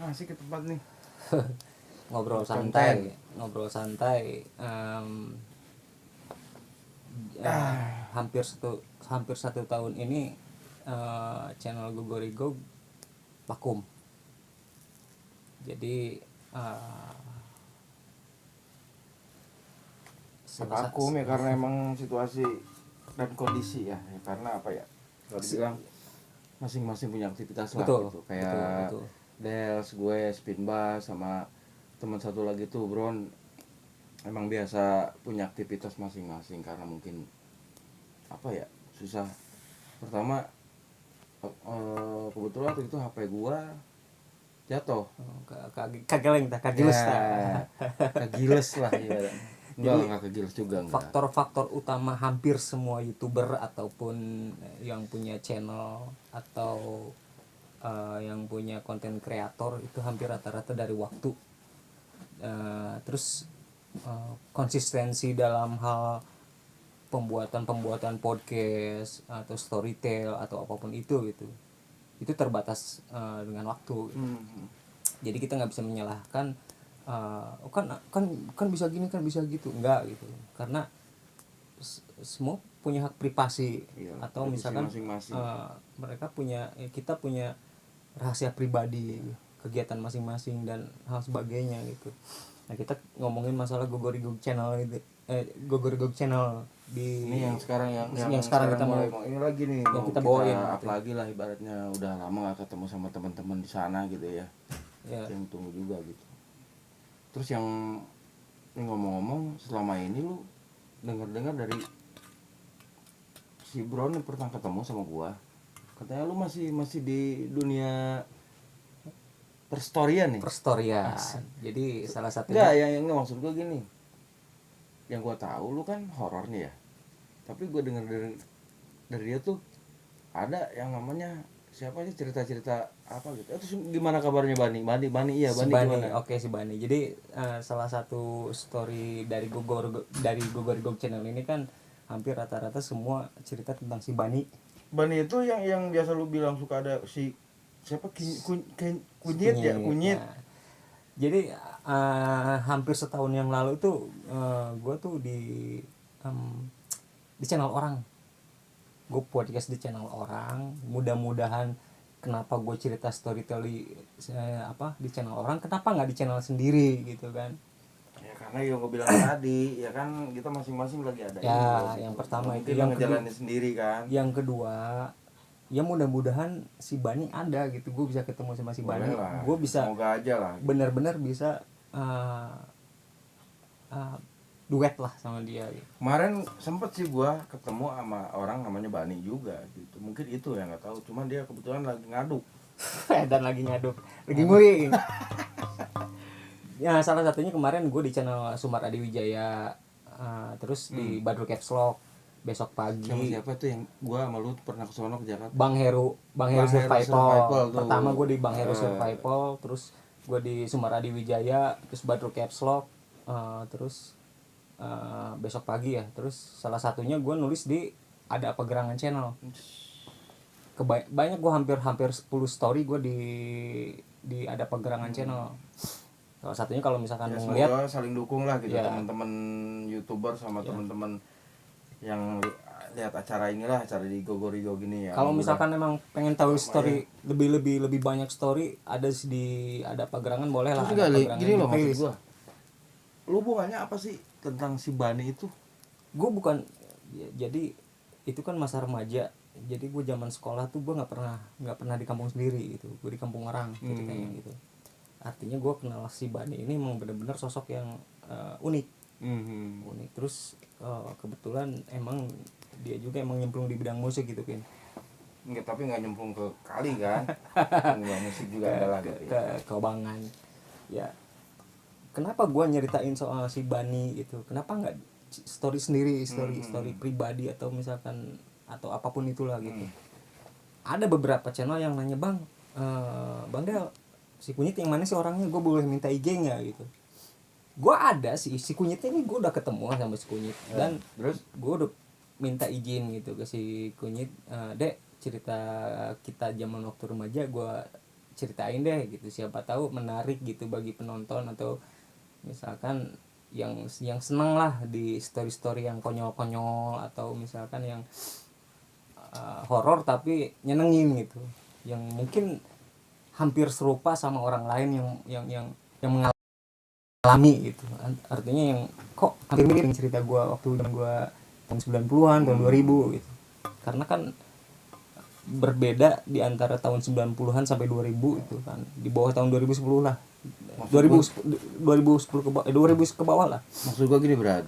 Asik ke tempat nih. Ngobrol Konten. santai. Hampir satu tahun ini channel Gogorigo vakum. Jadi Vakum ya karena emang situasi dan kondisi ya. Karena apa ya? Kalau dibilang masing-masing punya aktivitas lah Betul, gitu. Kayak betul. Dels, gue spin bass sama teman satu lagi tuh Bron. Emang biasa punya aktivitas masing-masing karena mungkin apa ya? Susah. Pertama kebetulan waktu itu HP gua jatuh. Kageleng tak kagiles tak. Kagiles lah ya. Enggak kegiles juga enggak. Faktor-faktor utama hampir semua YouTuber ataupun yang punya channel atau yang punya konten kreator itu hampir rata-rata dari waktu. Terus konsistensi dalam hal pembuatan podcast atau storytell atau apapun itu gitu. Itu terbatas dengan waktu. Jadi kita nggak bisa menyalahkan kan bisa gini kan bisa gitu, enggak gitu, karena semua punya hak privasi. Iya, atau misalkan mereka punya, kita punya rahasia pribadi, kegiatan masing-masing dan hal sebagainya gitu. Nah kita ngomongin masalah Gogorigo channel itu, Gogorigo channel di ini yang sekarang kita mau ini lagi nih yang mau kita bawain up gitu. lagi lah, ibaratnya udah lama gak ketemu sama teman-teman di sana gitu ya. Yang tunggu juga gitu. Terus yang ini ngomong-ngomong, selama ini lu dengar dari si Bron yang pernah ketemu sama gua, katanya lu masih di dunia perstorian nih. Perstorian. Jadi salah satunya yang maksud gua gini, yang gua tahu lu kan horor nih ya, tapi gua dengar dari dia tuh ada yang namanya siapa sih, cerita-cerita apa gitu. Terus gimana kabarnya Bani? Iya, si Bani Bani. gimana? Oke, si Bani. Jadi salah satu story dari Gogorigo channel ini kan hampir rata-rata semua cerita tentang si Bani. Bani itu yang biasa lu bilang suka ada si siapa kunyit ya, kunyit. Nah, jadi hampir setahun yang lalu itu gue tuh di channel orang. Gue podcast di channel orang. Mudah-mudahan kenapa gue cerita storytelling di channel orang, kenapa nggak di channel sendiri gitu kan? Ya karena yang gue bilang tadi ya kan, kita masing-masing lagi ada ya gitu. Yang pertama mungkin itu, yang ngejalanin sendiri kan. Yang kedua, ya mudah-mudahan si Bani ada gitu, gue bisa ketemu sama si Bani, gue bisa, semoga aja lah, benar-benar bisa duet lah sama dia gitu. Kemarin sempet sih gue ketemu sama orang namanya Bani juga gitu, mungkin itu ya nggak tahu, cuman dia kebetulan lagi ngaduk dan lagi ngaduk, lagi nguring. Ya salah satunya kemarin gue di channel Sumar Adi Wijaya, terus di Badrul Caps Lock besok pagi. Sama siapa tuh yang gue sama lu pernah ke sono ke Jakarta? Bang Heru Survival. Pertama gue di Bang Heru Survival, terus gue di Sumar Adi Wijaya, terus Badrul Caps Lock, terus besok pagi ya. Terus salah satunya gue nulis di Ada Apa Gerangan channel. Banyak gue hampir 10 story gue di Ada Apa Gerangan channel. Salah satunya kalau misalkan ya, ngeliat, semoga saling dukung lah gitu, ya. Teman-teman YouTuber sama teman-teman yang lihat acara inilah, acara di Gogorigo gini ya. Kalau misalkan emang pengen tahu story lebih banyak story, ada di Ada Apa Gerangan, boleh lah. Terus gini loh maksud gue, lu hubungannya apa sih tentang si Bani itu? Gue bukan jadi itu kan masa remaja, jadi gue zaman sekolah tuh gue nggak pernah di kampung sendiri gitu, gue di kampung orang ceritanya gitu. Artinya gue kenal si Bani ini emang benar-benar sosok yang unik. Terus kebetulan emang dia juga emang nyemplung di bidang musik gitu kan. Enggak, tapi nggak nyemplung ke kali kan. Enggak, musik juga adalah gitu ya. Ke Bangan ya. Kenapa gue nyeritain soal si Bani gitu, kenapa nggak story sendiri, story pribadi atau misalkan atau apapun itulah gitu. Ada beberapa channel yang nanya, Bang Del, si Kunyit yang mana sih orangnya, gue boleh minta IG nggak gitu. Gue ada si Kunyitnya ini, gue udah ketemu sama si Kunyit dan terus gue udah minta izin gitu ke si Kunyit, Dek, cerita kita zaman waktu remaja gue ceritain deh gitu, siapa tahu menarik gitu bagi penonton, atau misalkan yang seneng lah di story-story yang konyol-konyol, atau misalkan yang horor tapi nyenengin gitu, yang mungkin hampir serupa sama orang lain yang mengalami gitu. Artinya yang kok hampir mirip cerita gue waktu gue tahun 90-an, tahun 2000 gitu. Karena kan berbeda di antara tahun 90-an sampai 2000 itu kan, di bawah tahun 2010 lah. 2010 ke bawah, 2000 ke bawah lah. Maksud gua gini, Brad.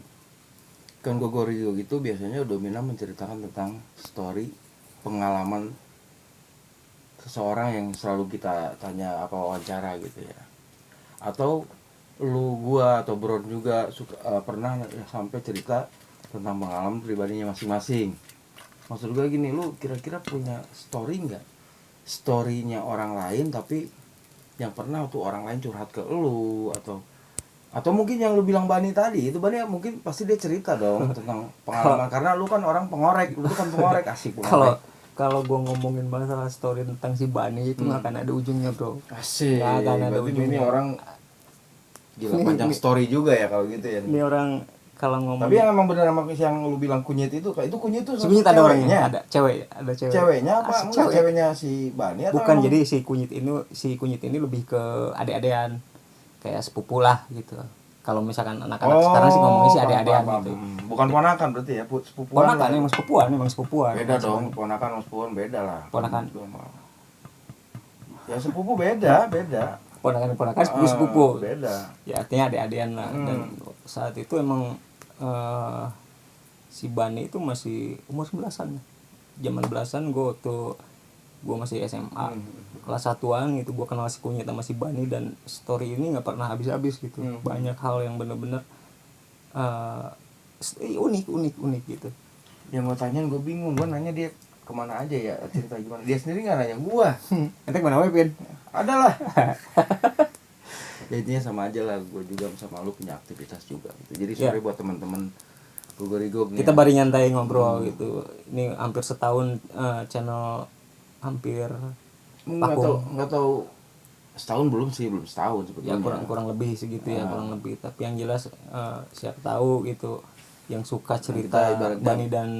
Kan Gogorigo gitu biasanya dominan menceritakan tentang story pengalaman seseorang yang selalu kita tanya apa wawancara gitu ya. Atau lu, gua atau Bron juga pernah sampai cerita tentang pengalaman pribadinya masing-masing. Maksud gue gini, lu kira-kira punya story nggak? Storynya orang lain tapi yang pernah tuh orang lain curhat ke lu, atau mungkin yang lu bilang Bani tadi, itu Bani mungkin pasti dia cerita dong tentang pengalaman, karena lu kan orang pengorek, lu kan pengorek, asik pengorek. Kalau gue ngomongin masalah story tentang si Bani itu nggak akan ada ujungnya, bro. Asik. Nggak akan ada Berarti ujungnya. ini orang gila panjang story juga ya kalau gitu ya. Ini orang kalau ngomong. Tapi yang emang bener sama yang lu bilang kunyit itu kunyit itu kunyit ada orangnya, ada cewek. Ceweknya apa? Enggak, ceweknya si Bani atau bukan, emang? jadi si kunyit ini lebih ke adik-adian, kayak sepupu lah gitu. Kalau misalkan anak-anak sekarang sih ngomongnya sih adik-adian gitu. Bukan ponakan berarti ya, sepupuan. Ponakan emang sepupuan. Beda dong, ponakan sama sepupuan beda lah. Ponakan. Ya sepupu beda. Ponakan sepupu. Beda. Ya artinya adik-adian lah. Dan saat itu emang si Bani itu masih umur 11-an. Zaman belasan gue masih SMA. Kelas 1-an gitu gue kenal si Kunyit sama si Bani, dan story ini enggak pernah habis-habis gitu. Banyak hal yang benar-benar unik gitu. Yang gue tanyain gue bingung, gue nanya dia kemana aja ya, cerita gimana. Dia sendiri nggak nanya gue. Nanti kemana Pin? Ada lah. Ya intinya sama aja lah, gue juga sama lu punya aktivitas juga gitu. Jadi sorry buat teman-teman Gogorigo nih. Kita baru nyantai ngobrol gitu. Ini hampir setahun channel hampir nggak tahu setahun belum setahun sebetulnya. Ya kurang lebih segitu ya, kurang lebih. Tapi yang jelas siapa tahu gitu yang suka cerita Bani dan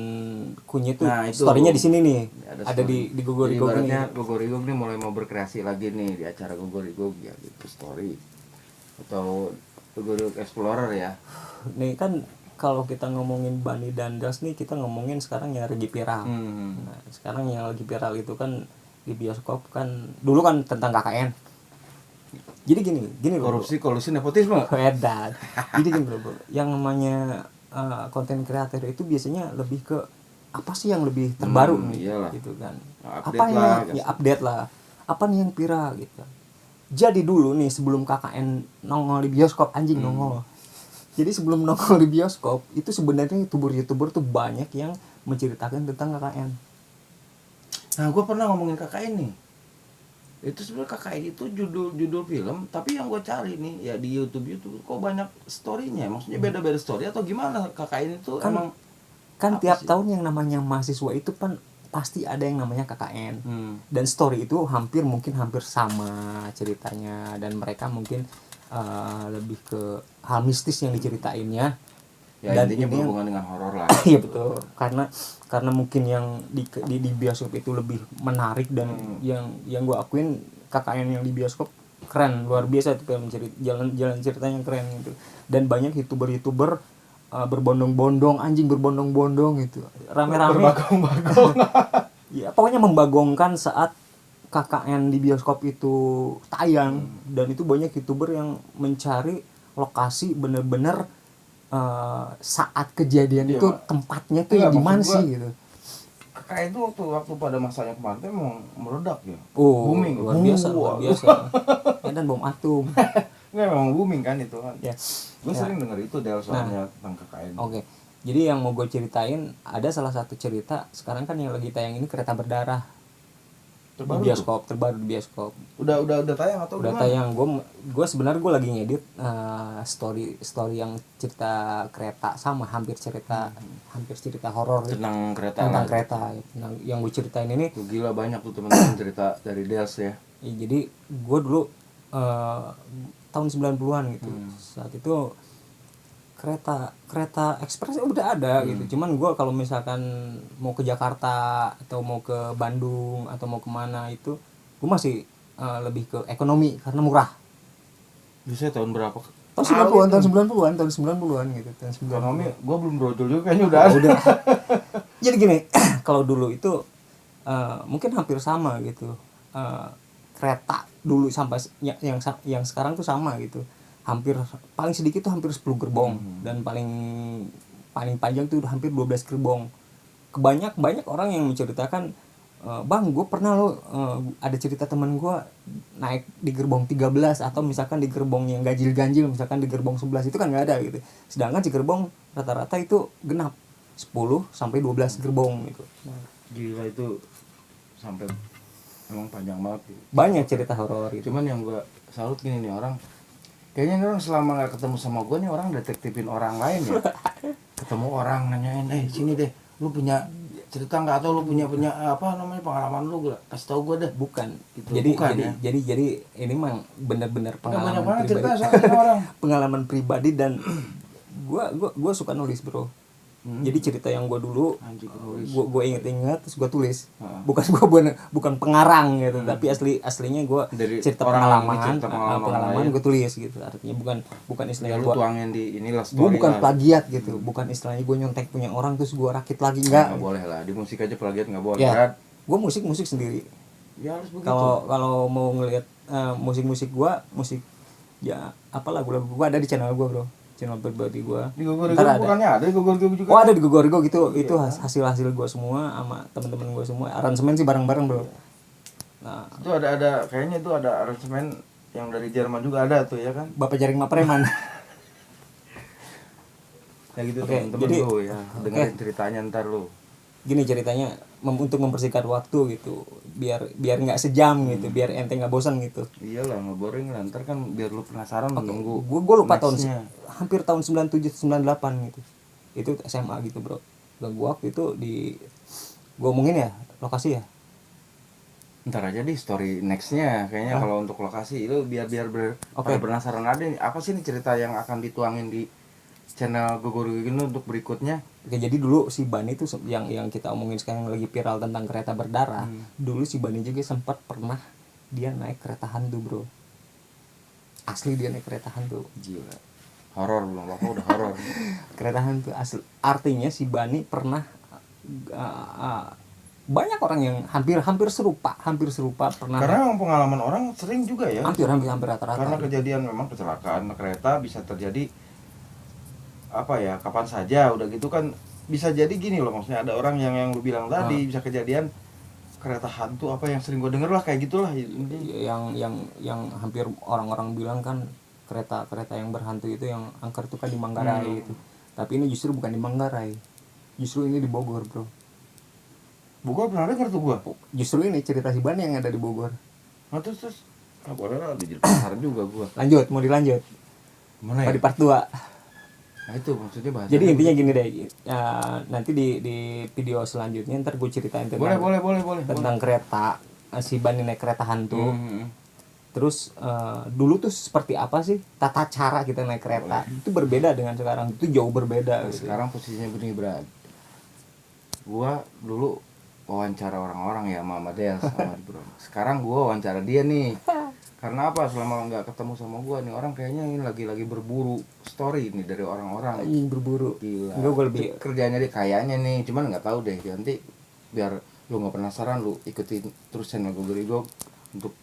Kunyit tuh story-nya di sini nih. Ada di Gogorigo nih. Gogorigo nih mulai mau berkreasi lagi nih di acara Gogorigo ya gitu, story atau Gogorigo Explorer ya. Nih kan kalau kita ngomongin Bani dan Das nih, kita ngomongin sekarang yang lagi viral. Nah, sekarang yang lagi viral itu kan di bioskop kan, dulu kan tentang KKN. Jadi gini kolusi nepotisme. Edan. Jadi gini bro, yang namanya konten kreator itu biasanya lebih ke apa sih yang lebih terbaru nih, gitu kan. Apa yang update lah. Apa nih yang viral gitu. Jadi dulu nih sebelum KKN nongol di bioskop, anjing nongol. Jadi sebelum nongol di bioskop itu sebenarnya YouTuber tuh banyak yang menceritakan tentang KKN. Nah, gue pernah ngomongin KKN nih. Itu sebenarnya KKN itu judul film, tapi yang gue cari nih ya di YouTube kok banyak storynya. Maksudnya beda-beda story atau gimana? KKN itu kan, emang tiap tahun yang namanya mahasiswa itu kan pasti ada yang namanya KKN. Dan story itu hampir sama ceritanya, dan mereka mungkin lebih ke hal mistis yang diceritainnya. Ya, dan intinya berhubungan dengan horor lah. Iya betul. Karena mungkin yang di bioskop itu lebih menarik, dan yang gue akuin KKN yang di bioskop keren, luar biasa itu, jalan ceritanya keren gitu. Dan banyak YouTuber berbondong-bondong gitu. Rame-rame. Berbagong-bagong. Ya, pokoknya membagongkan saat KKN di bioskop itu tayang. Dan itu banyak YouTuber yang mencari lokasi bener-bener saat kejadian itu tempatnya tuh di mana sih gitu. KKN itu waktu pada masanya kemarin tuh emang meledak ya. Booming, luar biasa. Dan bom atom. Nggak, memang booming kan itu kan. Ya. Gue sering denger itu soalnya tentang KKN. Oke. Jadi yang mau gue ceritain, ada salah satu cerita sekarang kan yang lagi tayang ini Kereta Berdarah. Terbaru bioskop, terbaru di bioskop. Udah tayang atau Udah gimana? tayang. Gue sebenarnya gue lagi ngedit story yang cerita kereta, sama hampir cerita horor Tentang kereta tentang lah. kereta. Nah, yang gue ceritain ini Tuh gila banyak tuh teman-teman cerita dari Dels ya. ya, jadi gue dulu tahun 90-an gitu. Saat itu kereta ekspres udah ada gitu. Cuman gue kalau misalkan mau ke Jakarta atau mau ke Bandung atau mau kemana itu gue masih lebih ke ekonomi karena murah. Bisa tahun berapa? Tahun 90-an, tahun 90-an gitu. Tahun 90-an. Ekonomi gue belum brojol juga kayaknya udah ada. Udah. Jadi gini, kalau dulu itu mungkin hampir sama gitu. Kereta dulu sampai yang sekarang tuh sama gitu. Hampir paling sedikit tuh hampir 10 gerbong dan paling panjang tuh hampir 12 gerbong. Banyak orang yang menceritakan, bang, gue pernah lo ada cerita teman gue naik di gerbong 13 atau misalkan di gerbong yang ganjil misalkan di gerbong 11 itu kan nggak ada gitu. Sedangkan di gerbong rata-rata itu genap 10 sampai 12 gerbong gitu. Gila itu sampai emang panjang banget gitu. Banyak cerita horor gitu. Cuman yang gue salut gini nih orang, kayaknya nih orang selama gak ketemu sama gue nih orang detektifin orang lain ya. Ketemu orang nanyain, sini deh, lu punya cerita nggak atau lu punya apa namanya pengalaman lu, gak kasih tau gue deh. Bukan Gitu. jadi Bukan, jadi, ya? jadi ini memang benar-benar Banyak pengalaman banget cerita pribadi. soalnya orang. Pengalaman pribadi dan gue suka nulis bro. Jadi cerita yang gue dulu gue inget-inget terus gue tulis. Bukan pengarang gitu, tapi aslinya gue cerita pengalaman gue tulis gitu. Artinya bukan istilahnya gue tuangin di inilah story. Gue bukan plagiat gitu, bukan istilahnya gue nyontek punya orang terus gue rakit lagi, enggak. Nggak boleh lah, di musik aja plagiat nggak boleh. Ya, gue musik sendiri. Ya harus begitu. Kalau mau ngelihat musik ya apa lagu-lagu gue ada di channel gue bro, channel pribadi gue. Di Gogorigo bukannya ada di Gogorigo juga? Oh ada di Gogorigo gitu. Itu hasil gue semua sama teman-teman gue semua. Aransemen sih bareng-bareng bro. Nah itu ada kayaknya itu ada aransemen yang dari Jerman juga ada tuh ya kan? Bapak Jaring Mapreman. Ya gitu teman-teman jadi, lu ya dengerin ceritanya ntar lu. Gini ceritanya untuk mempersingkat waktu gitu, biar nggak sejam gitu, biar ente nggak bosan gitu. Iyalah nggak boring lah, ntar kan biar lu penasaran menunggu. Gue lupa hampir tahun 97 98 gitu. Itu SMA gitu bro. Dan gue waktu itu gue omongin ya lokasi ya. Ntar aja di story nextnya kayaknya kalau untuk lokasi itu biar pada penasaran ada nih, apa sih nih cerita yang akan dituangin di channel Gogorigo ini untuk berikutnya. Oke, jadi dulu si Bani itu yang kita omongin sekarang lagi viral tentang kereta berdarah. Dulu si Bani juga sempat pernah dia naik kereta hantu bro. Asli dia naik kereta hantu. Gila. Horor belum apa udah horor. Kereta hantu asli. Artinya si Bani pernah banyak orang yang hampir serupa pernah. Karena pengalaman orang sering juga ya. Hampir rata-rata. Karena kejadian memang kecelakaan kereta bisa terjadi apa ya kapan saja, udah gitu kan bisa jadi gini loh, maksudnya ada orang yang lu bilang tadi bisa kejadian kereta hantu apa yang sering gue denger lah kayak gitulah. Yang hampir orang-orang bilang kan kereta yang berhantu itu yang angker itu kan di Manggarai itu. Tapi ini justru bukan di Manggarai, justru ini di Bogor bro. Bogor pernah denger tuh gua. Justru ini cerita si Bani yang ada di Bogor. Nah terus boleh lah di pasar juga gua. Mau dilanjut mana ya? Di part 2. Nah itu maksudnya bahasa. Jadi intinya gini deh, nanti di video selanjutnya ntar gue ceritain tentang tentang kereta, si Bani naik kereta hantu. Terus dulu tuh seperti apa sih tata cara kita naik kereta? Itu berbeda dengan sekarang, itu jauh berbeda. Nah, gitu. Sekarang posisinya begini berat. Gua dulu wawancara orang-orang ya sama Del sama Bro. Sekarang gua wawancara dia nih. Karena apa? Selama nggak ketemu sama gue nih orang kayaknya ini lagi berburu story nih dari orang-orang. Berburu. Gila. Gue lebih kerjanya dia kayaknya nih, cuman nggak tahu deh. Nanti biar lu nggak penasaran, lu ikutin terus channel Gogorigo untuk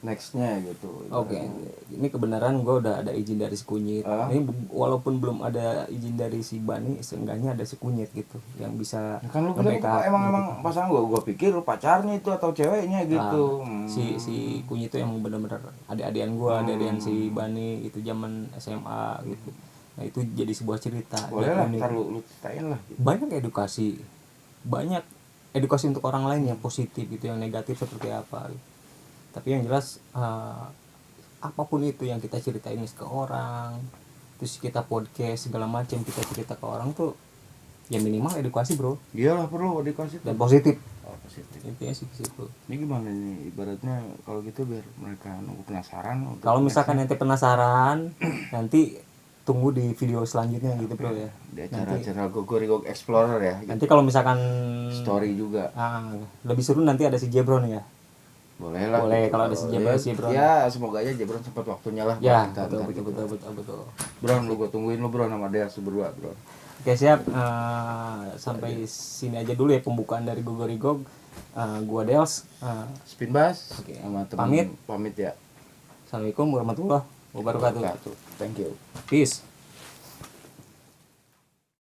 nextnya gitu. Oke. Ini kebenaran gue udah ada izin dari si Kunyit. Ini walaupun belum ada izin dari si Bani, seenggaknya ada si Kunyit gitu yang bisa. Ya kan lu bilang emang pasangan gue pikir lu pacarnya itu atau ceweknya gitu. Si Kunyit itu yang benar-benar adik-adian gue, adik-adian si Bani itu zaman SMA gitu. Nah itu jadi sebuah cerita. Boleh lah, ntar lu ceritain lah. Banyak edukasi, banyak edukasi untuk orang lain yang positif gitu, yang negatif seperti apa gitu. Tapi yang jelas apapun itu yang kita ceritain ke orang, terus kita podcast segala macam kita cerita ke orang tuh ya minimal edukasi bro, iyalah perlu edukasi dan tuh. positif. Oh, positif. Intinya sih ke situ. Ini gimana nih ibaratnya kalau gitu biar mereka nunggu penasaran untuk Kalau misalkan nextnya nanti penasaran nanti tunggu di video selanjutnya gitu bro ya. di acara-acara Gogorigog Explorer ya gitu. Nanti kalau misalkan Story juga lebih seru nanti ada si Jebron ya. boleh lah Boleh gitu. kalau ada si Jebron. Ya semoga aja Jebron sempat waktunya lah Ya, buat kita betul, ntar betul, gitu. betul, betul, betul. Bro lu gue tungguin lu bro sama Deas berdua bro. Oke siap, sampai sini aja dulu ya pembukaan dari Gogorigog. Gua Dels, Spin Bass Oke. sama teman pamit ya. Assalamualaikum warahmatullahi wabarakatuh. Thank you. Peace.